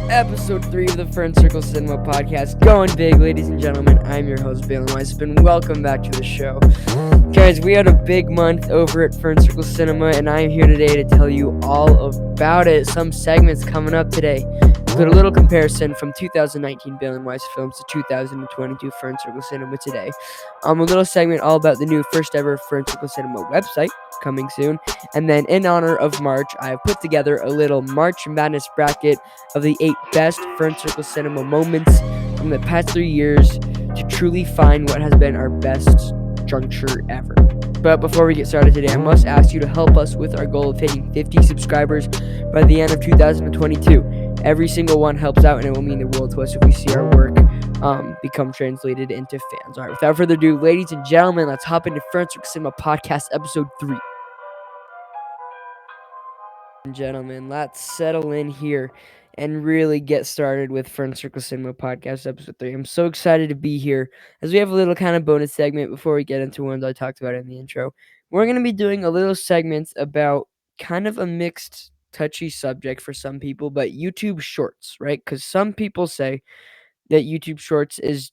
Episode 3 of the Fern Circle Cinema podcast. Going big, ladies and gentlemen. I'm your host, Balin Weisman. Welcome back to the show. Guys, we had a big month over at Fern Circle Cinema, and I am here today to tell you all about it. Some segments coming up today. Include a little comparison from 2019 Balin Weiss films to 2022 Fern Circle Cinema today. A little segment all about the new first ever Fern Circle Cinema website coming soon. And then in honor of March, I have put together a little March Madness bracket of the 8 best Fern Circle Cinema moments from the past 3 years to truly find what has been our best juncture ever. But before we get started today, I must ask you to help us with our goal of hitting 50 subscribers by the end of 2022. Every single one helps out, and it will mean the world to us if we see our work become translated into fans. All right, without further ado, ladies and gentlemen, let's hop into Fern Circle Cinema Podcast Episode 3. Gentlemen, let's settle in here and really get started with Fern Circle Cinema Podcast Episode 3. I'm so excited to be here as we have a little kind of bonus segment before we get into ones I talked about in the intro. We're going to be doing a little segment about kind of a mixed, touchy subject for some people, but YouTube Shorts, right? Because some people say that YouTube Shorts is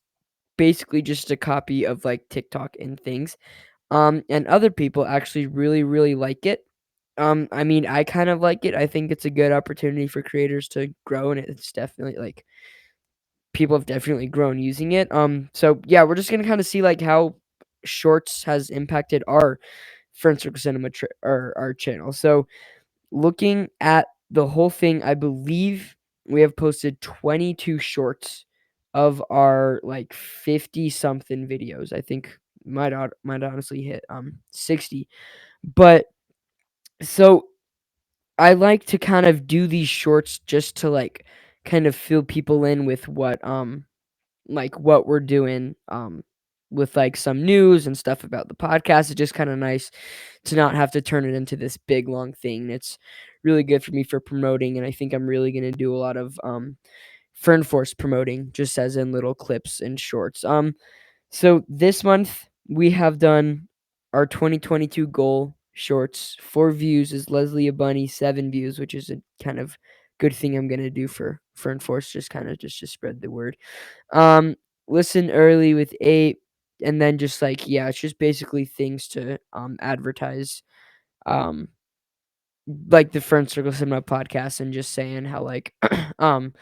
basically just a copy of like TikTok and things. And other people actually really, really like it. I mean, I kind of like it. I think it's a good opportunity for creators to grow, and it's definitely like people have definitely grown using it. So yeah, we're just gonna kind of see like how Shorts has impacted our Friend Circle Cinema or our channel. So looking at the whole thing, I believe we have posted 22 shorts of our like 50 something videos. I think might honestly hit 60. But so I like to kind of do these shorts just to like kind of fill people in with what we're doing with like some news and stuff about the podcast. It's just kind of nice to not have to turn it into this big long thing. It's really good for me for promoting, and I think I'm really going to do a lot of Fern Force promoting, just as in little clips and shorts. So this month we have done our 2022 goal shorts. 4 views is Leslie a Bunny, 7 views, which is a kind of good thing I'm gonna do for Fern Force, just kind of just to spread the word. Um, Listen early with 8, and then just like yeah, it's just basically things to advertise um like the Fern Circle Cinema podcast and just saying how like um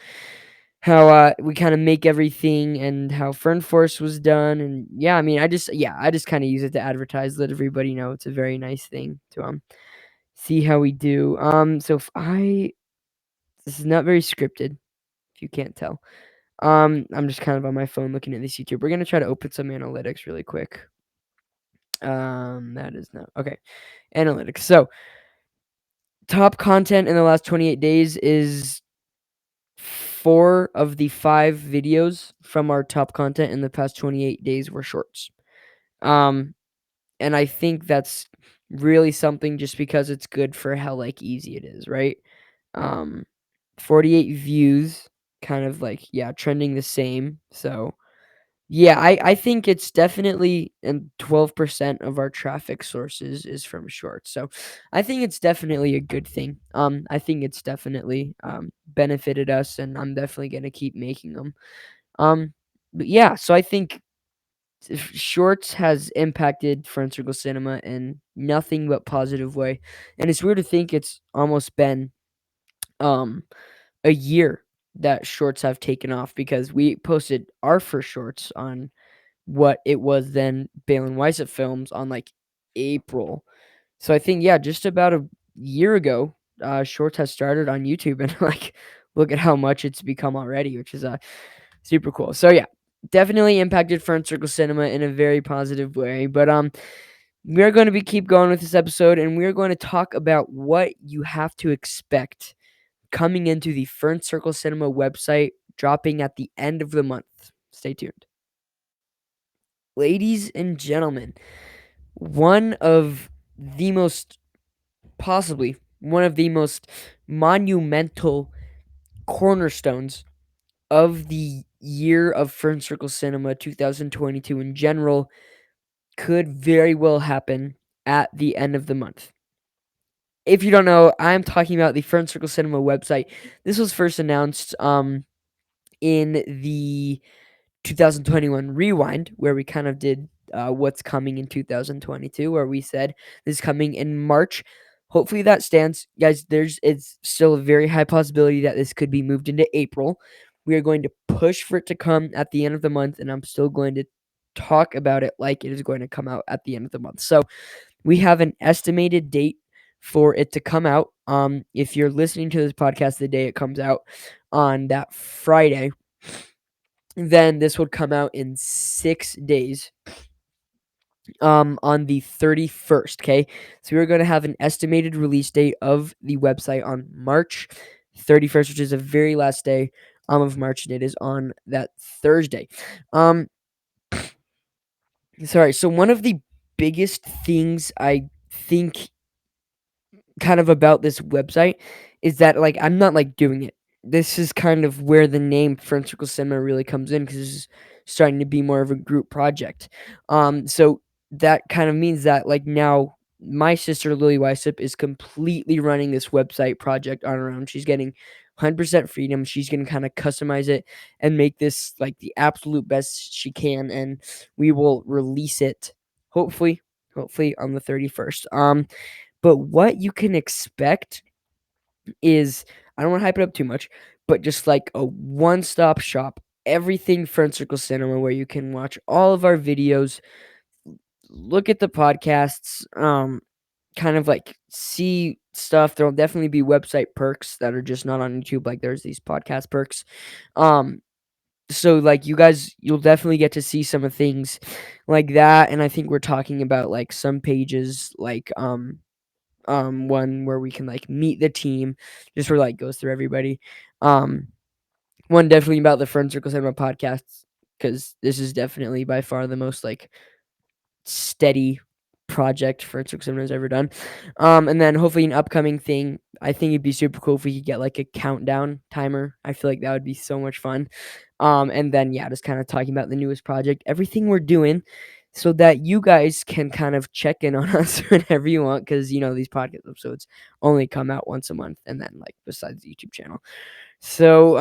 how we kind of make everything and how Fern Force was done. And yeah, I mean, I just kind of use it to advertise, let everybody know it's a very nice thing to see how we do. So if I this is not very scripted, if you can't tell. I'm just kind of on my phone looking at this YouTube. We're gonna try to open some analytics really quick. That is not okay. Analytics. So top content in the last 28 days is 4 of the 5 videos from our top content in the past 28 days were shorts. Um, and I think that's really something just because it's good for how like easy it is, right? Um, 48 views, kind of like yeah, trending the same. So yeah, I think it's definitely and 12% of our traffic sources is from shorts. So I think it's definitely a good thing. I think it's definitely benefited us, and I'm definitely gonna keep making them. But yeah, so I think shorts has impacted Friend Circle Cinema in nothing but positive way. And it's weird to think it's almost been um a year that shorts have taken off because we posted our first shorts on what it was then Balin Weissett Films on like April. So I think yeah, just about a year ago, shorts has started on YouTube, and like look at how much it's become already, which is super cool. So yeah, definitely impacted Fern Circle Cinema in a very positive way. But we're going to keep going with this episode, and we're going to talk about what you have to expect coming into the Fern Circle Cinema website dropping at the end of the month. Stay tuned. Ladies and gentlemen, one of the most, possibly one of the most monumental cornerstones of the year of Fern Circle Cinema 2022 in general could very well happen at the end of the month. if you don't know, I'm talking about the Fern Circle Cinema website. This was first announced in the 2021 rewind, where we kind of did what's coming in 2022, where we said this is coming in March. Hopefully that stands, guys. It's still a very high possibility that this could be moved into April. We are going to push for it to come at the end of the month, and I'm still going to talk about it like it is going to come out at the end of the month. So we have an estimated date for it to come out. If you're listening to this podcast the day it comes out on that Friday, then this would come out in 6 days. On the 31st. Okay, so we're going to have an estimated release date of the website on March 31st, which is the very last day of March, and it is on that Thursday. Sorry. So one of the biggest things I think kind of about this website is that like I'm not like doing it. This is kind of where the name Fern Circle Cinema really comes in because this is starting to be more of a group project. So that kind of means that like now my sister Lily Weissip is completely running this website project on her own. She's getting 100% freedom. She's gonna kind of customize it and make this like the absolute best she can, and we will release it hopefully, hopefully on the 31st. But what you can expect is, I don't want to hype it up too much, but just like a one-stop shop, everything Fern Circle Cinema, where you can watch all of our videos, look at the podcasts, kind of like see stuff. There'll definitely be website perks that are just not on YouTube. Like there's these podcast perks. Um, so like you guys, you'll definitely get to see some of things like that. And I think we're talking about like some pages like one where we can like meet the team, just where like goes through everybody. um One definitely about the Friend Circle Cinema podcasts, because this is definitely by far the most like steady project Friend Circle Cinema has ever done. And then hopefully an upcoming thing, I think it'd be super cool if we could get like a countdown timer. I feel like that would be so much fun. And then yeah, just kind of talking about the newest project, everything we're doing, so that you guys can kind of check in on us whenever you want, because you know these podcast episodes only come out once a month, and then like besides the YouTube channel. So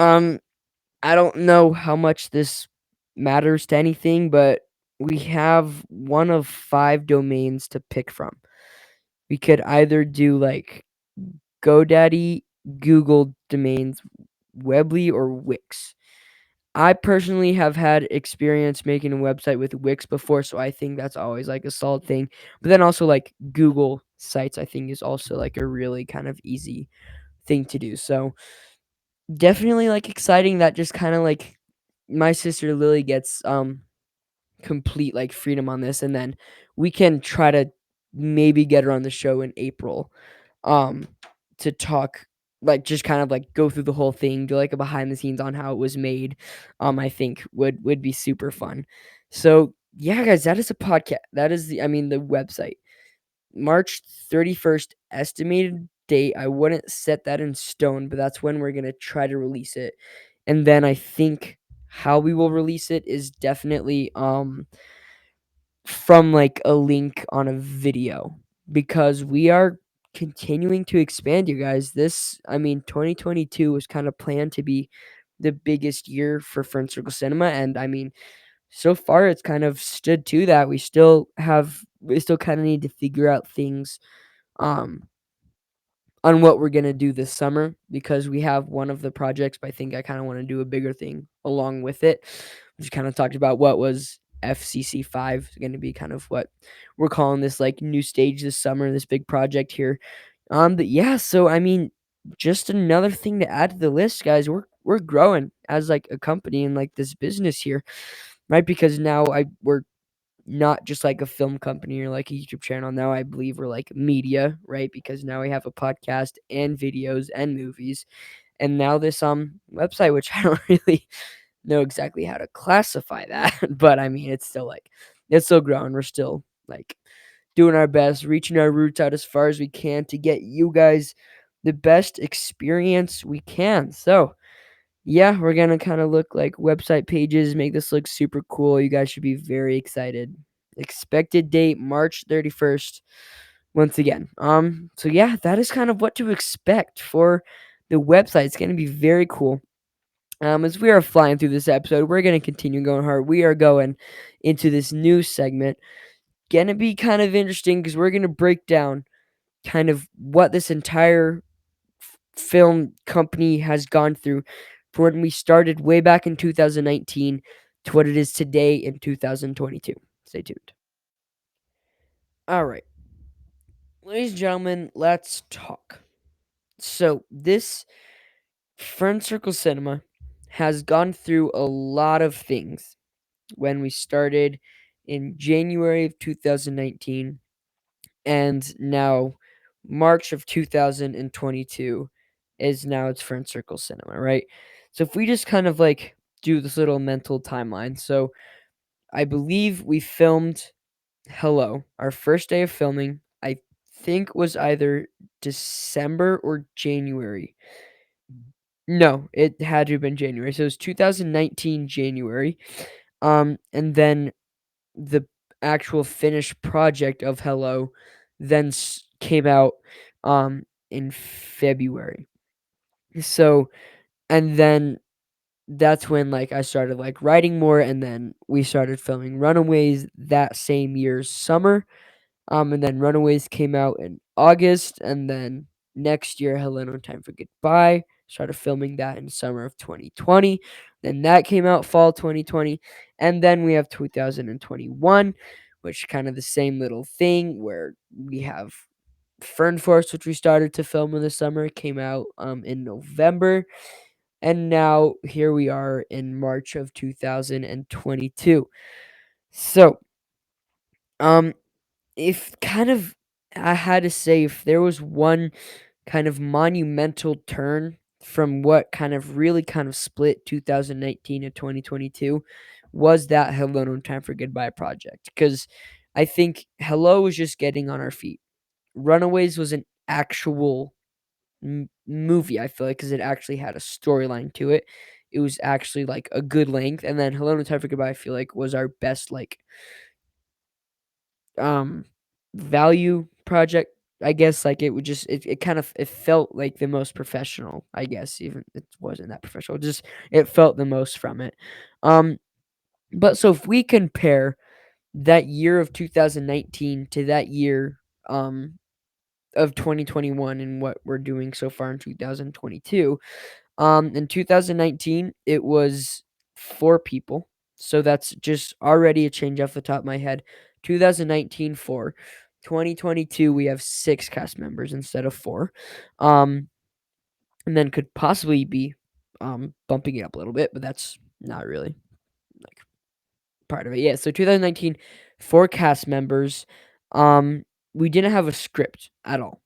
I don't know how much this matters to anything, but we have one of 5 domains to pick from. We could either do like GoDaddy, Google domains, Weebly, or Wix. I personally have had experience making a website with Wix before, so I think that's always like a solid thing. But then also like Google sites, I think is also like a really kind of easy thing to do. So definitely like exciting that just kind of like my sister Lily gets complete like freedom on this, and then we can try to maybe get her on the show in April um to talk, like just kind of like go through the whole thing, do like a behind the scenes on how it was made. I think would be super fun. So yeah, guys, that is a podcast. That is the website. March 31st estimated date. I wouldn't set that in stone, but that's when we're going to try to release it. And then I think how we will release it is definitely from like a link on a video, because we are continuing to expand, you guys. 2022 was kind of planned to be the biggest year for Fern Circle Cinema, and so far it's kind of stood to that. We still kind of need to figure out things um on what we're gonna do this summer, because we have one of the projects, but I think I kind of want to do a bigger thing along with it. We just kind of talked about what was FCC 5 is going to be kind of what we're calling this like new stage this summer, this big project here. But yeah, so just another thing to add to the list, guys. We're growing as like a company and like this business here, right? Because now we're not just like a film company or like a YouTube channel. Now I believe we're like media, right? Because now we have a podcast and videos and movies, and now this website, which I don't really know exactly how to classify that, but it's still growing. We're still like doing our best, reaching our roots out as far as we can to get you guys the best experience we can. So yeah, we're gonna kind of look like website pages, make this look super cool. You guys should be very excited. Expected date March 31st. once again. So yeah, that is kind of what to expect for the website. It's going to be very cool. As we are flying through this episode, we're going to continue going hard. We are going into this new segment. Going to be kind of interesting because we're going to break down kind of what this entire film company has gone through from when we started way back in 2019 to what it is today in 2022. Stay tuned. All right, ladies and gentlemen, let's talk. So, this Fern Circle Cinema has gone through a lot of things when we started in January of 2019 and now March of 2022 is now it's Fern Circle Cinema, right? So if we just kind of like do this little mental timeline. So I believe we filmed Hello, our first day of filming, I think was either December or January. No, it had to have been January. So it was 2019 January. And then the actual finished project of Hello then came out in February. So and then that's when like I started like writing more, and then we started filming Runaways that same year's summer. And then Runaways came out in August, and then next year, Hello No Time for Goodbye. Started filming that in summer of 2020. Then that came out fall 2020, and then we have 2021, which kind of the same little thing where we have Fern Force, which we started to film in the summer, came out in November, and now here we are in March of 2022. So, um, if kind of I had to say if there was one kind of monumental turn from what kind of really kind of split 2019 to 2022 was that Hello No Time for Goodbye project, because I think Hello was just getting on our feet. Runaways was an actual movie, I feel like, because it actually had a storyline to it. It was actually like a good length, and then Hello No Time for Goodbye I feel like was our best like um value project, I guess. Like it would just it kind of it felt like the most professional, I guess. Even it wasn't that professional, just it felt the most from it. um but so if we compare that year of 2019 to that year of 2021 and what we're doing so far in 2022. In 2019, it was 4 people, so that's just already a change off the top of my head. 2019, 4. 2022, we have 6 cast members instead of 4. Um, and then could possibly be bumping it up a little bit, but that's not really like part of it. Yeah, so 2019, 4 cast members. Um, we didn't have a script at all.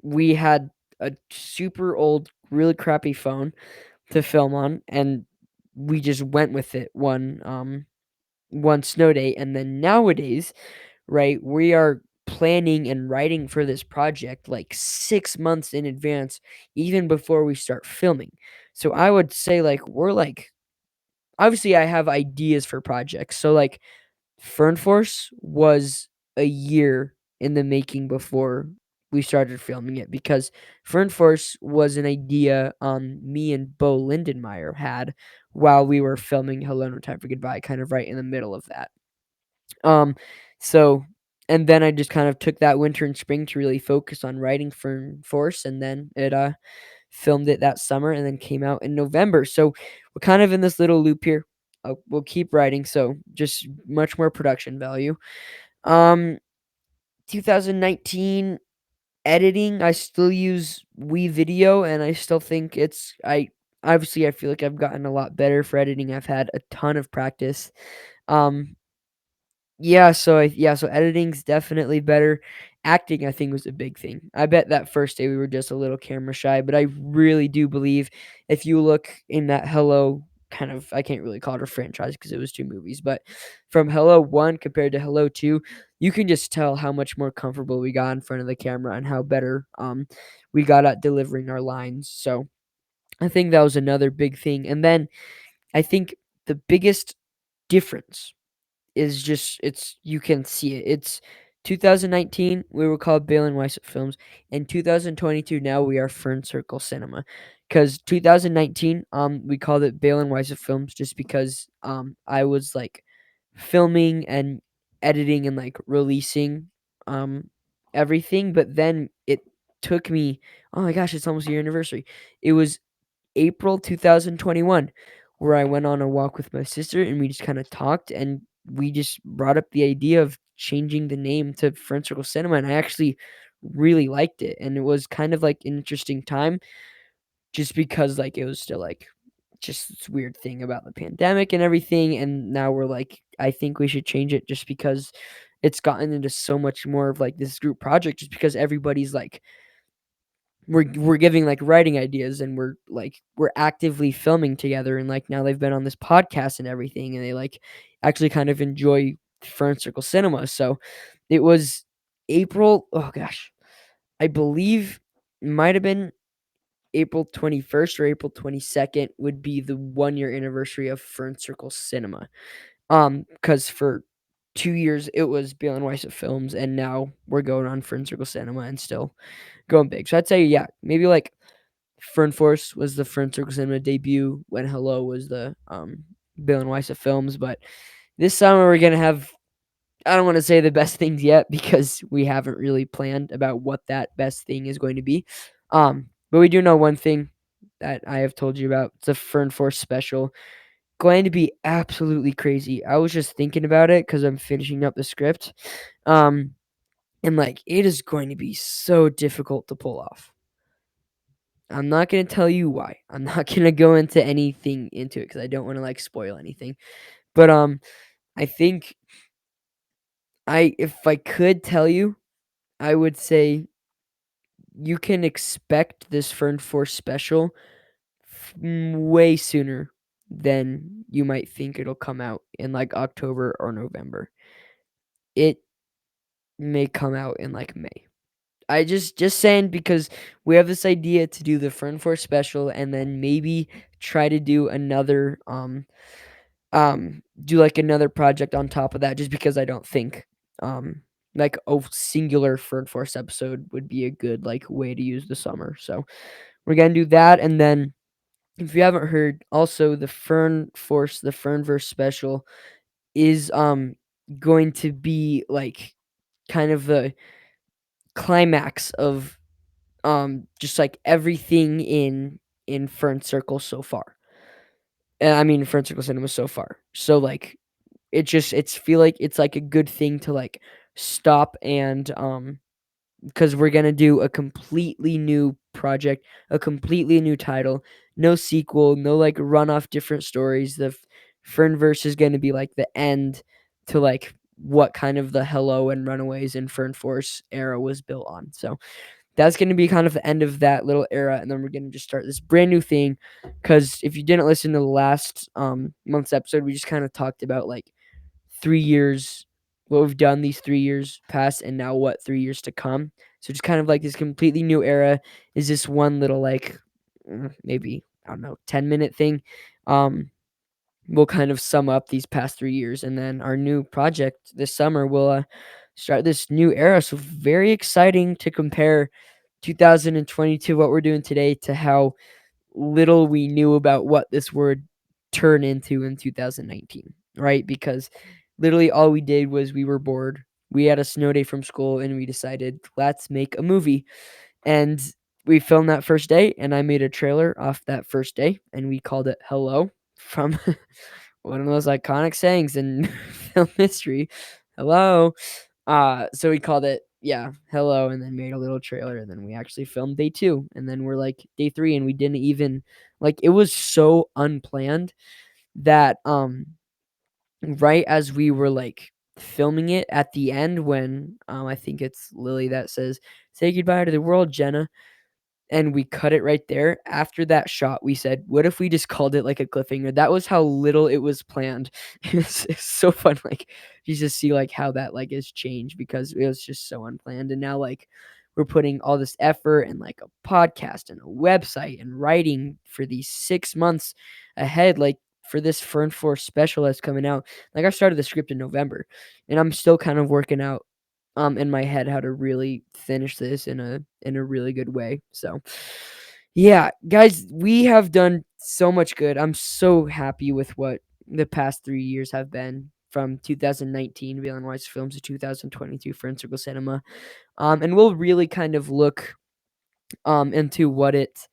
We had a super old, really crappy phone to film on, and we just went with it one snow day. And then nowadays, right, we are planning and writing for this project like 6 months in advance, even before we start filming. So I would say like we're like obviously I have ideas for projects. So like Fern Force was a year in the making before we started filming it, because Fern Force was an idea me and Bo Lindenmeyer had while we were filming Hello No Time for Goodbye, kind of right in the middle of that. Um, so and then I just kind of took that winter and spring to really focus on writing Fern Force, and then it filmed it that summer and then came out in November. So we're kind of in this little loop here. We'll keep writing, so just much more production value. Um, 2019 editing, I still use Video, and I still think I obviously I feel like I've gotten a lot better for editing. I've had a ton of practice. Um, so editing's definitely better. Acting, I think, was a big thing. I bet that first day we were just a little camera shy, but I really do believe if you look in that Hello kind of, I can't really call it a franchise because it was 2 movies, but from Hello 1 compared to Hello 2, you can just tell how much more comfortable we got in front of the camera and how better we got at delivering our lines. So I think that was another big thing. And then I think the biggest difference is just it's you can see it. It's 2019 we were called Bale and Weiss Films. In 2022 now we are Fern Circle Cinema. Because 2019 we called it Bale and Weiss Films just because I was like filming and editing and like releasing um everything, but then it took me, oh my gosh, it's almost your anniversary. It was April 2021, where I went on a walk with my sister and we just kind of talked and we just brought up the idea of changing the name to Friend Circle Cinema. And I actually really liked it. And it was kind of like an interesting time just because like it was still like just this weird thing about the pandemic and everything. And now we're like, I think we should change it just because it's gotten into so much more of like this group project, just because everybody's like, we're giving like writing ideas and we're actively filming together, and like now they've been on this podcast and everything, and they like actually kind of enjoy Fern Circle Cinema. So it was April, oh gosh, I believe it might have been April 21st or April 22nd would be the 1 year anniversary of Fern Circle Cinema. Because for 2 years it was Bale and Weiss Films, and now we're going on Fern Circle Cinema and still going big. So I'd say, yeah, maybe like Fern Force was the Fern Circle Cinema debut, when Hello was the Bill and Weiss Films. But this summer we're gonna have, I don't want to say the best things yet because we haven't really planned about what that best thing is going to be. But we do know one thing that I have told you about. It's a Fern Force special. Going to be absolutely crazy. I was just thinking about it because I'm finishing up the script. Um, and like it is going to be so difficult to pull off. I'm not gonna tell you why. I'm not gonna go into anything into it because I don't want to like spoil anything. But I think if I could tell you, I would say you can expect this Fern Force special way sooner than you might think it'll come out in like October or November. It may come out in like May. I just saying because we have this idea to do the Fern Force special and then maybe try to do another do like another project on top of that, just because I don't think like a singular Fern Force episode would be a good like way to use the summer. So we're gonna do that, and then if you haven't heard, also the Fern Force, the Fernverse special is going to be like kind of the climax of just like everything in Fern Circle so far. I mean Fern Circle Cinema so far. So like it's feel like it's like a good thing to like stop and because we're gonna do a completely new project, a completely new title, no sequel, no like run off different stories. The Fernverse is gonna be like the end to like what kind of the Hello and Runaways and Fern Force era was built on. So that's going to be kind of the end of that little era, and then we're going to just start this brand new thing. Because if you didn't listen to the last month's episode, we just kind of talked about like 3 years, what we've done these 3 years past, and now what 3 years to come. So just kind of like this completely new era is this one little like maybe, I don't know, 10-minute thing. Um, we'll kind of sum up these past 3 years, and then our new project this summer will start this new era. So very exciting to compare 2022, what we're doing today, to how little we knew about what this would turn into in 2019, right? Because literally all we did was we were bored. We had a snow day from school and we decided, let's make a movie. And we filmed that first day, and I made a trailer off that first day, and we called it Hello, from one of those iconic sayings in film history. Hello. So we called it, yeah, Hello, and then made a little trailer, and then we actually filmed day 2, and then we're like day 3, and we didn't even like, it was so unplanned that right as we were like filming it at the end, when I think it's Lily that says, "Say goodbye to the world, Jenna," and we cut it right there. After that shot, we said, "What if we just called it like a cliffhanger?" That was how little it was planned. It's so fun, like you just see like how that like has changed because it was just so unplanned. And now like we're putting all this effort and like a podcast and a website and writing for these 6 months ahead, like for this Fern Force special that's coming out. Like I started the script in November, and I'm still kind of working out in my head how to really finish this in a really good way. So yeah, guys, we have done so much good. I'm so happy with what the past 3 years have been, from 2019 Bale and Weiss Films to 2022 Fern Circle Cinema. And we'll really kind of look into what it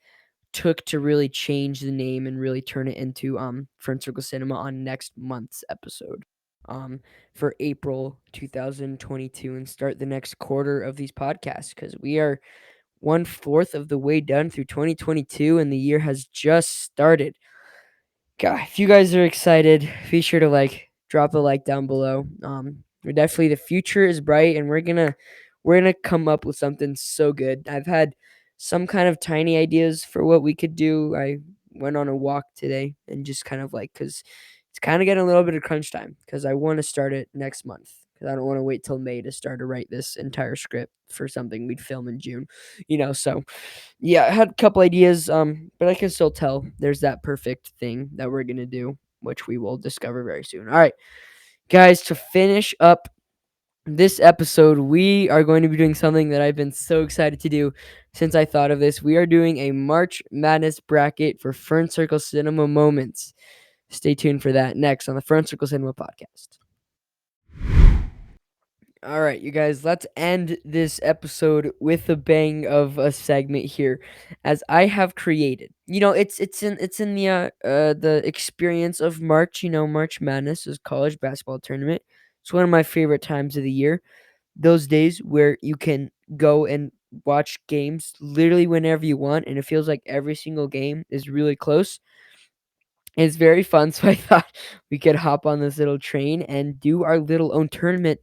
took to really change the name and really turn it into Fern Circle Cinema on next month's episode. Um, for April 2022, and start the next quarter of these podcasts, because we are 1/4 of the way done through 2022 and the year has just started. God, if you guys are excited, be sure to drop a like down below. We're definitely, the future is bright, and we're gonna come up with something so good. I've had some kind of tiny ideas for what we could do. I went on a walk today and just kind of because it's kind of getting a little bit of crunch time, because I want to start it next month, because I don't want to wait till May to start to write this entire script for something we'd film in June. So yeah, I had a couple ideas, but I can still tell there's that perfect thing that we're gonna do, which we will discover very soon. All right, guys, to finish up this episode, we are going to be doing something that I've been so excited to do since I thought of this. We are doing a March Madness bracket for Fern Circle Cinema moments. Stay tuned for that next on the Fern Circle Cinema podcast. All right, you guys, let's end this episode with a bang of a segment here, as I have created. It's in the experience of March. March Madness is college basketball tournament. It's one of my favorite times of the year. Those days where you can go and watch games literally whenever you want, and it feels like every single game is really close. It's very fun, so I thought we could hop on this little train and do our little own tournament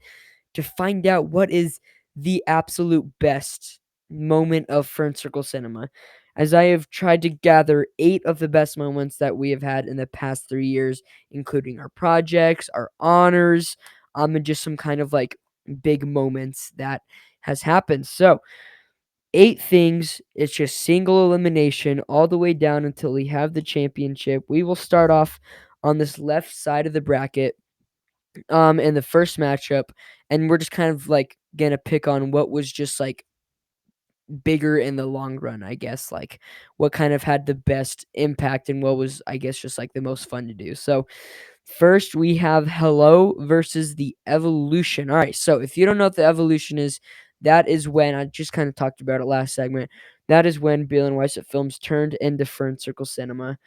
to find out what is the absolute best moment of Fern Circle Cinema, as I have tried to gather 8 of the best moments that we have had in the past 3 years, including our projects, our honors, and just some kind of big moments that has happened. So 8 things. It's just single elimination all the way down until we have the championship. We will start off on this left side of the bracket in the first matchup, and we're just kind of gonna pick on what was just bigger in the long run, I guess, what kind of had the best impact and what was, I guess, just the most fun to do. So first we have Hello versus the Evolution. All right, so if you don't know what the Evolution is, that is when I just kind of talked about it last segment. That is when Bill and Weiss Films turned into Fern Circle Cinema.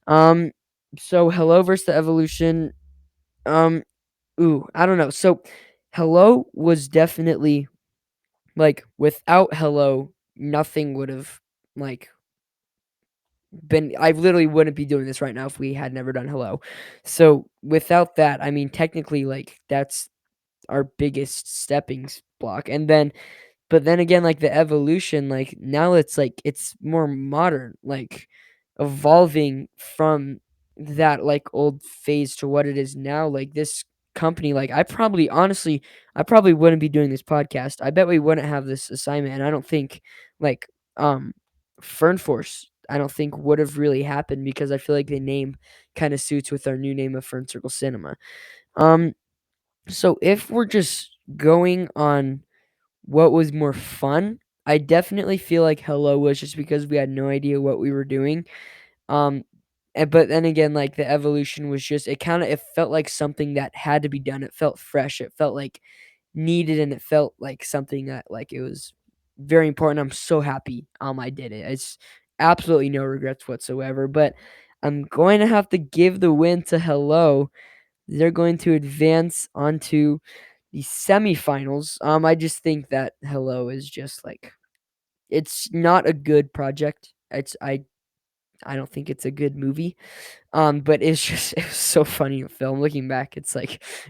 Um, so Hello versus the Evolution. Um, Ooh, I don't know. So, Hello was definitely without Hello, nothing would have like been. I literally wouldn't be doing this right now if we had never done Hello. So, without that, I mean, technically, that's our biggest stepping block. And then but then again, the evolution, now it's more modern, evolving from that old phase to what it is now. This company, I probably wouldn't be doing this podcast. I bet we wouldn't have this assignment, and I don't think like um Fern Force, I don't think would have really happened, because I feel like the name kind of suits with our new name of Fern Circle Cinema. Um so if we're just going on what was more fun, I definitely feel like Hello was, just because we had no idea what we were doing. Um, but then again, the evolution was just, it felt like something that had to be done. It felt fresh. It felt needed, and it felt like something that it was very important. I'm so happy I did it. It's absolutely no regrets whatsoever. But I'm going to have to give the win to Hello. They're going to advance onto the semifinals. I just think that Hello is just it's not a good project. I don't think it's a good movie. But it's just it was so funny to film. Looking back, it's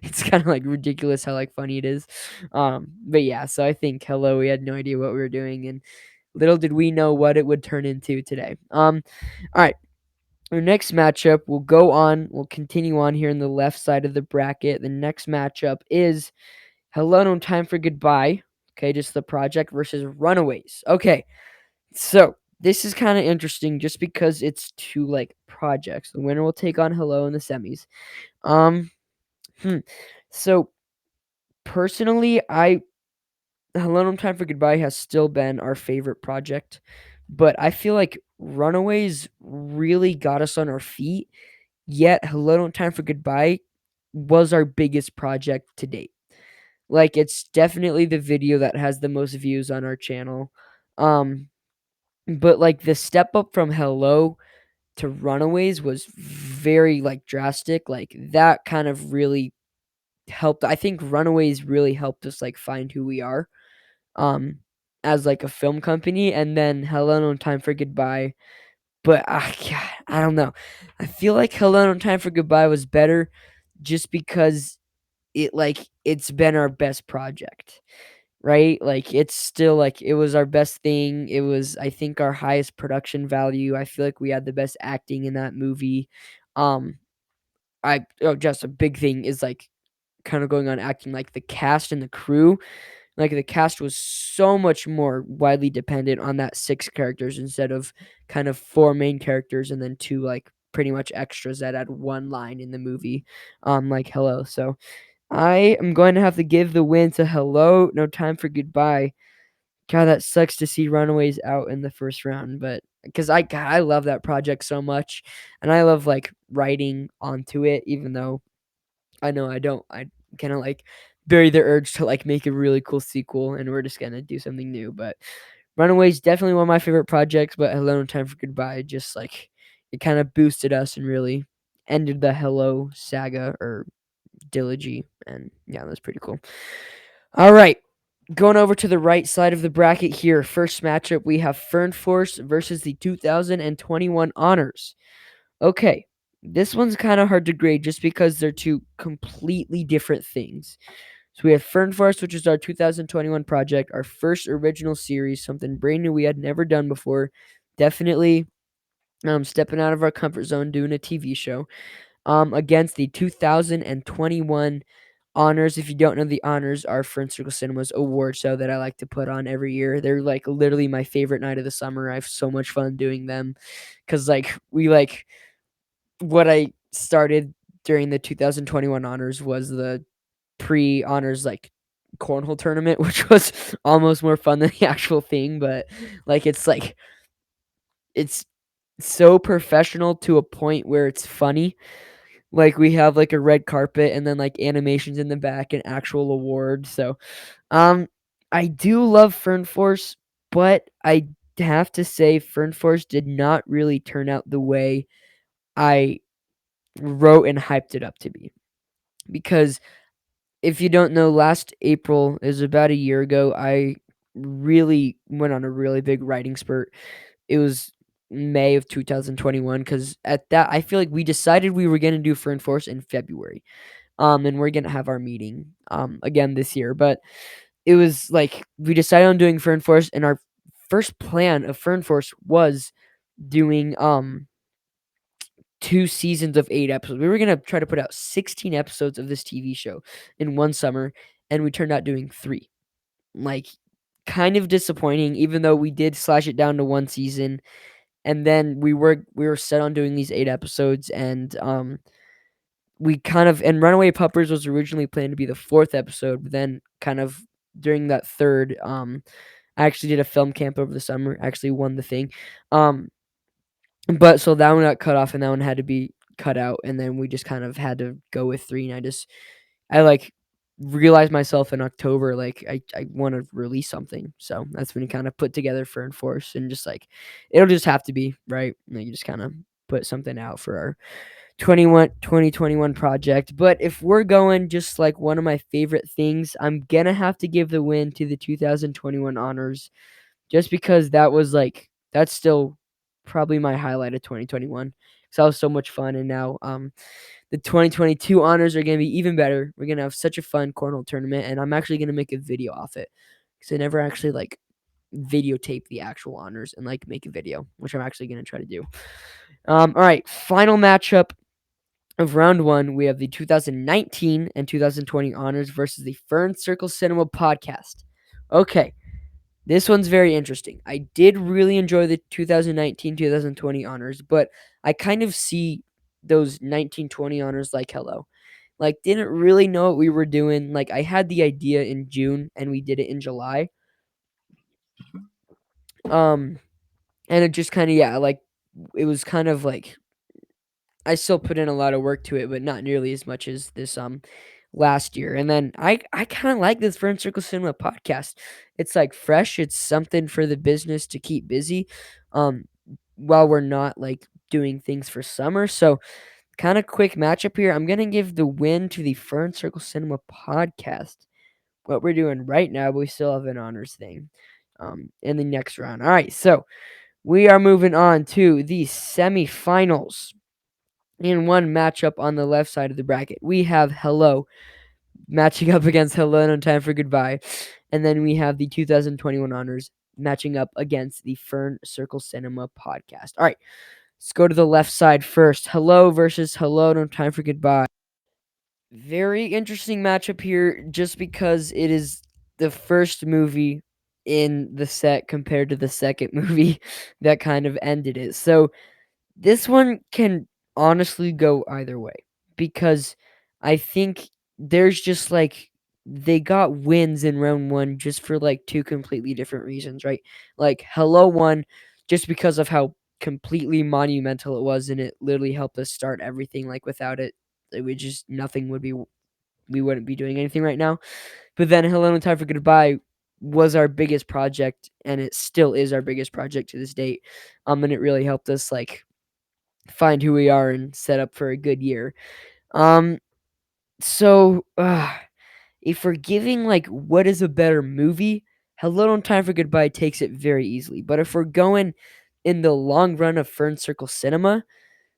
it's kind of ridiculous how funny it is. But yeah, so I think Hello, we had no idea what we were doing, and little did we know what it would turn into today. All right. Our next matchup will go on. We'll continue on here in the left side of the bracket. The next matchup is Hello, No Time for Goodbye. Okay, just the project versus Runaways. Okay, so this is kind of interesting just because it's two projects. The winner will take on Hello in the semis. Um, hmm. So personally, I Hello No Time for Goodbye has still been our favorite project, but I feel like Runaways really got us on our feet. Yet Hello No Time for Goodbye was our biggest project to date. Like, it's definitely the video that has the most views on our channel. Um, but like the step up from Hello to Runaways was very like drastic. Like that kind of really helped. I think Runaways really helped us like find who we are um as like a film company, and then Hello No Time for Goodbye. But God, I don't know. I feel like Hello No Time for Goodbye was better just because it's been our best project, right? Like it's still like it was our best thing. It was, I think, our highest production value. I feel like we had the best acting in that movie. Um just a big thing is like kind of going on acting, like the cast and the crew. Like the cast was so much more widely dependent on that six characters instead of kind of four main characters and then two like pretty much extras that had one line in the movie. Like Hello. So I am going to have to give the win to Hello No Time for Goodbye. God, that sucks to see Runaways out in the first round, but because I love that project so much, and I love like writing onto it, even though I know I don't. I kind of like bury the urge to like make a really cool sequel, and we're just gonna do something new. But Runaways definitely one of my favorite projects. But Hello No Time for Goodbye just like it kind of boosted us and really ended the Hello saga or Dilogy, and yeah, that's pretty cool. All right, going over to the right side of the bracket here. First matchup, we have Fern Force versus the 2021 Honors. Okay, this one's kind of hard to grade just because they're two completely different things. So we have Fern Force, which is our 2021 project, our first original series, something brand new we had never done before. Definitely stepping out of our comfort zone doing a TV show. Against the 2021 honors. If you don't know, the honors are Fern Circle Cinema's award show that I like to put on every year. They're like literally my favorite night of the summer. I have so much fun doing them because like we like what I started during the 2021 honors was the pre-honors like cornhole tournament, which was almost more fun than the actual thing. But like it's so professional to a point where it's funny. Like we have like a red carpet and then like animations in the back and actual awards. So um I do love Fern Force, but I have to say Fern Force did not really turn out the way I wrote and hyped it up to be. Because if you don't know, last April is about a year ago, I really went on a really big writing spurt. It was May of 2021 because at that I feel like we decided we were gonna do Fern Force in February. And we're gonna have our meeting again this year. But it was like we decided on doing Fern Force, and our first plan of Fern Force was doing 2 seasons of 8 episodes. We were gonna try to put out 16 episodes of this TV show in one summer, and we turned out doing 3. Like, kind of disappointing, even though we did slash it down to 1 season, and then we were set on doing these 8 episodes, and, we kind of and Runaway Puppers was originally planned to be the 4th episode, but then kind of during that 3rd, I actually did a film camp over the summer, actually won the thing, um but so that one got cut off and that one had to be cut out, and then we just kind of had to go with 3, and I, like, realized myself in October, like, I wanna release something, so that's when you kinda put together Fern Force and just, like, it'll just have to be, right? Like, you just kinda put something out for our 2021 project. But if we're going just, like, one of my favorite things, I'm gonna have to give the win to the 2021 honors just because that was, like that's still probably my highlight of 2021 because that was so much fun, and now, the 2022 honors are gonna be even better. We're gonna have such a fun cornhole tournament, and I'm actually gonna make a video off it because I never actually, like, videotape the actual honors and, like, make a video, which I'm actually gonna try to do. Alright, final matchup of round 1, we have the 2019 and 2020 honors versus the Fern Circle Cinema podcast. Okay, this one's very interesting. I did really enjoy the 2019-2020 honors, but I kind of see those 1920 honors like Hello. like didn't really know what we were doing. Like I had the idea in June and we did it in July. Um and it just kind of, yeah, like it was kind of like I still put in a lot of work to it, but not nearly as much as this last year. And then I kind of like this Fern Circle Cinema podcast. It's like fresh. It's something for the business to keep busy, um, while we're not like doing things for summer. So kind of quick matchup here. I'm gonna give the win to the Fern Circle Cinema podcast. What we're doing right now, but we still have an honors thing, in the next round. All right, so we are moving on to the semifinals. In one matchup on the left side of the bracket, we have Hello matching up against Hello No Time for Goodbye. And then we have the 2021 honors matching up against the Fern Circle Cinema podcast. All right, let's go to the left side first. Hello versus Hello No Time for Goodbye. Very interesting matchup here just because it is the first movie in the set compared to the second movie that kind of ended it. So this one can honestly go either way because I think there's just like they got wins in round one just for like two completely different reasons, right? Like Hello won just because of how completely monumental it was and it literally helped us start everything. Like without it, it would just nothing would be we wouldn't be doing anything right now. But then Hello and Time for Goodbye was our biggest project and it still is our biggest project to this date. And it really helped us like find who we are and set up for a good year. Um, so if we're giving like what is a better movie, Hello No Time for Goodbye takes it very easily. But if we're going in the long run of Fern Circle Cinema,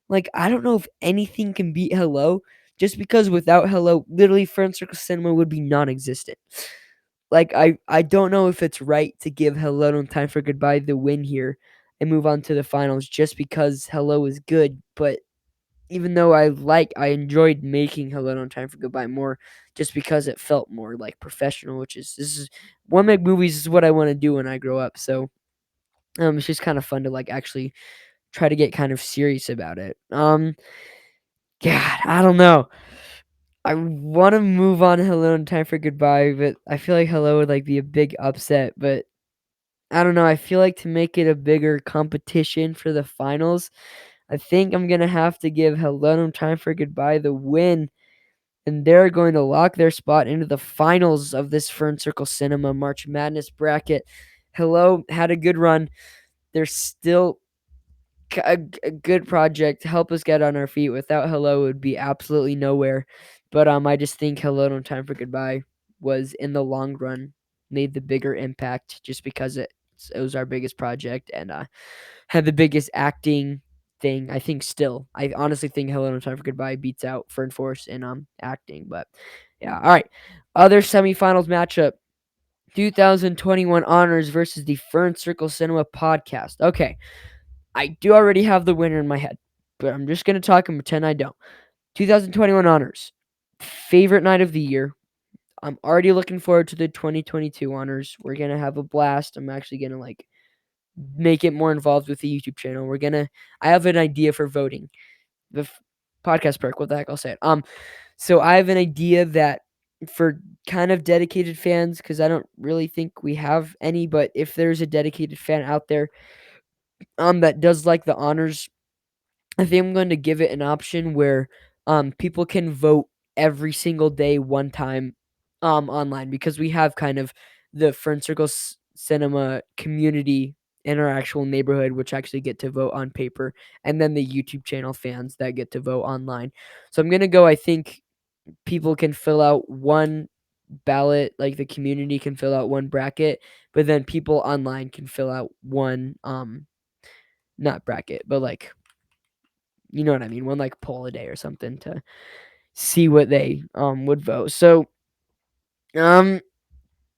like I don't know if anything can beat Hello, just because without Hello, literally Fern Circle Cinema would be non-existent. Like I don't know if it's right to give Hello No Time for Goodbye the win here and move on to the finals just because Hello is good, but even though I enjoyed making Hello No Time for Goodbye more just because it felt more like professional, which is this is want to make movies is what I want to do when I grow up. So it's just kind of fun to like actually try to get kind of serious about it. God, I don't know. I want to move on to Hello No Time for Goodbye, but I feel like Hello would like be a big upset, but I don't know. I feel like to make it a bigger competition for the finals, I think I'm gonna have to give Hello No Time for Goodbye the win, and they're going to lock their spot into the finals of this Fern Circle Cinema March Madness bracket. Hello had a good run. They're still a good project to help us get on our feet. Without Hello, it would be absolutely nowhere. But I just think Hello No Time for Goodbye was in the long run made the bigger impact just because it was our biggest project and had the biggest acting thing. I think still. I honestly think Hello No Time for Goodbye beats out Fern Force in acting. But yeah, all right. Other semifinals matchup. 2021 honors versus the Fern Circle Cinema podcast. Okay, I do already have the winner in my head, but I'm just gonna talk and pretend I don't. 2021 honors. Favorite night of the year. I'm already looking forward to the 2022 honors. We're gonna have a blast. I'm actually gonna like make it more involved with the YouTube channel. I have an idea for voting. The podcast perk, what the heck I'll say it. So I have an idea that for kind of dedicated fans, because I don't really think we have any, but if there's a dedicated fan out there that does like the honors, I think I'm going to give it an option where people can vote every single day one time online because we have kind of the Fern Circle Cinema community in our actual neighborhood which actually get to vote on paper, and then the YouTube channel fans that get to vote online. So I'm going to go, I think people can fill out one ballot, like the community can fill out one bracket, but then people online can fill out one not bracket, but like you know what I mean, one like poll a day or something to see what they would vote. So um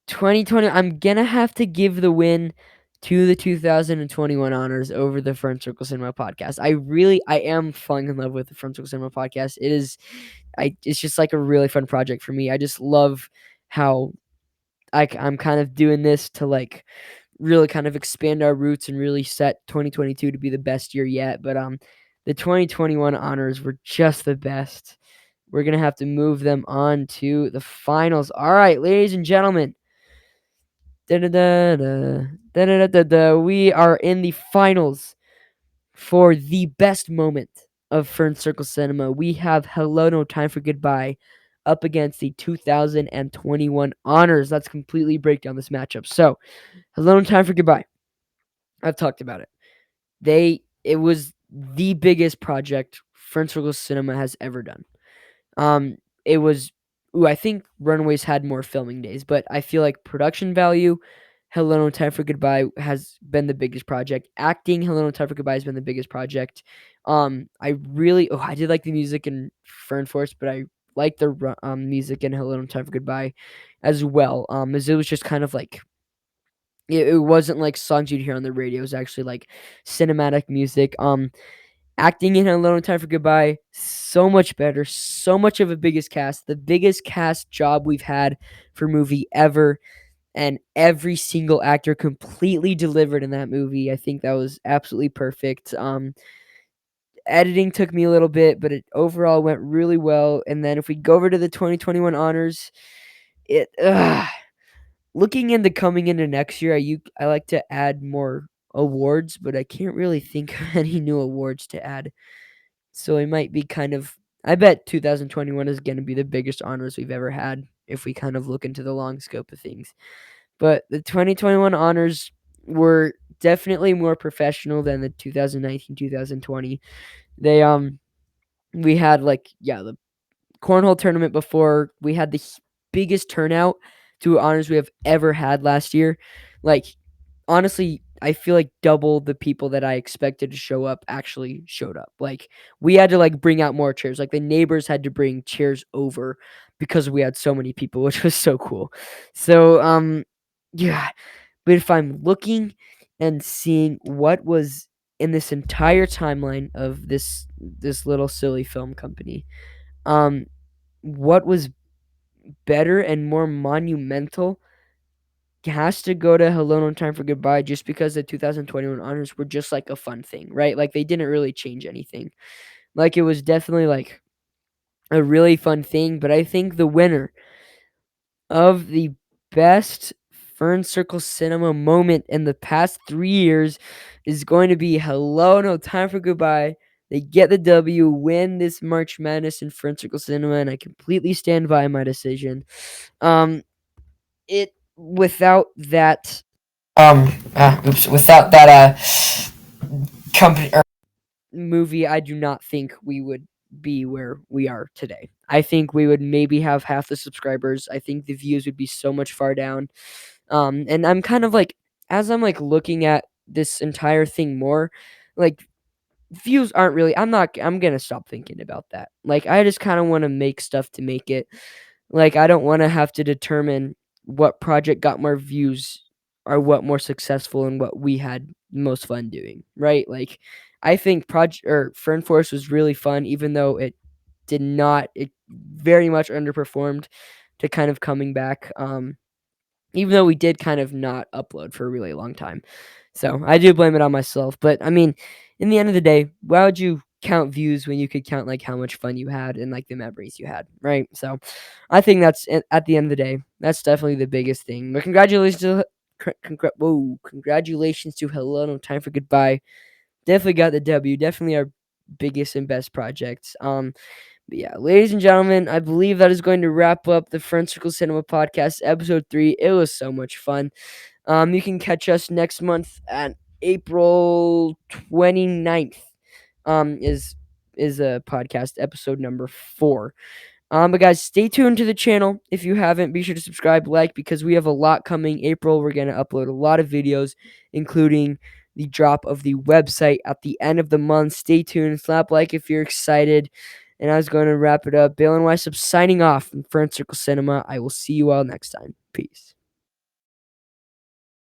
2020, I'm gonna have to give the win to the 2021 honors over the Fern Circle Cinema podcast. I am falling in love with the Fern Circle Cinema podcast. It's just like a really fun project for me. I just love how I'm kind of doing this to like really kind of expand our roots and really set 2022 to be the best year yet. But the 2021 honors were just the best. we're going to have to move them on to the finals. All right, ladies and gentlemen. Da-da-da-da, da-da-da-da-da. We are in the finals for the best moment of Fern Circle Cinema. We have Hello No Time for Goodbye up against the 2021 Honors. Let's completely break down this matchup. So, Hello No Time for Goodbye. I've talked about it. It was the biggest project Fern Circle Cinema has ever done. It was. Ooh, I think Runaways had more filming days, but I feel like production value, Hello No Time for Goodbye has been the biggest project. Acting, Hello No Time for Goodbye has been the biggest project. I did like the music in Fern Force, but I like the music in Hello No Time for Goodbye as well. As it was just kind of like it wasn't like songs you'd hear on the radio. It was actually like cinematic music. Acting in Hello No Time for Goodbye, so much better, so much of a biggest cast, the biggest cast job we've had for movie ever, and every single actor completely delivered in that movie. I think that was absolutely perfect. Editing took me a little bit, but it overall went really well. And then if we go over to the 2021 honors, it looking into coming into next year, I like to add more awards, but I can't really think of any new awards to add. So it might be kind of. I bet 2021 is going to be the biggest honors we've ever had if we kind of look into the long scope of things. But the 2021 honors were definitely more professional than the 2019 2020. They we had the cornhole tournament before. We had the biggest turnout to honors we have ever had last year. Like, honestly, I feel like double the people that I expected to show up actually showed up. Like, we had to bring out more chairs. Like, the neighbors had to bring chairs over because we had so many people, which was so cool. So yeah, but if I'm looking and seeing what was in this entire timeline of this little silly film company, um what was better and more monumental has to go to Hello No Time for Goodbye, just because the 2021 honors were just like a fun thing, right? Like, they didn't really change anything. Like, it was definitely like a really fun thing, but I think the winner of the best Fern Circle Cinema moment in the past 3 years is going to be Hello No Time for Goodbye. They get the W, win this March Madness in Fern Circle Cinema, and I completely stand by my decision. It without that without that company or movie, I do not think we would be where we are today. I think we would maybe have half the subscribers. I think the views would be so much far down. And I'm kind of like, as I'm looking at this entire thing more, like, views aren't really. I'm gonna stop thinking about that. Like, I just kind of want to make stuff to make it. Like, I don't want to have to determine what project got more views or what more successful and what we had most fun doing, right? Like, I think project or Fern Force was really fun, even though it very much underperformed to kind of coming back. Even though we did kind of not upload for a really long time. So I do blame it on myself. But I mean, in the end of the day, why would you count views when you could count how much fun you had and the memories you had, right? So I think that's at the end of the day, that's definitely the biggest thing. But congratulations to Hello No Time for Goodbye. Definitely got the W. Definitely our biggest and best projects. But yeah, ladies and gentlemen, I believe that is going to wrap up the Fern Circle Cinema Podcast, episode 3. It was so much fun. You can catch us next month at April 29th. Is a podcast episode number 4. But guys, stay tuned to the channel. If you haven't, be sure to subscribe, because we have a lot coming. April, we're gonna upload a lot of videos, including the drop of the website at the end of the month. Stay tuned, slap like if you're excited. And I was going to wrap it up. Bale and Weissop signing off from Fern Circle Cinema. I will see you all next time. Peace.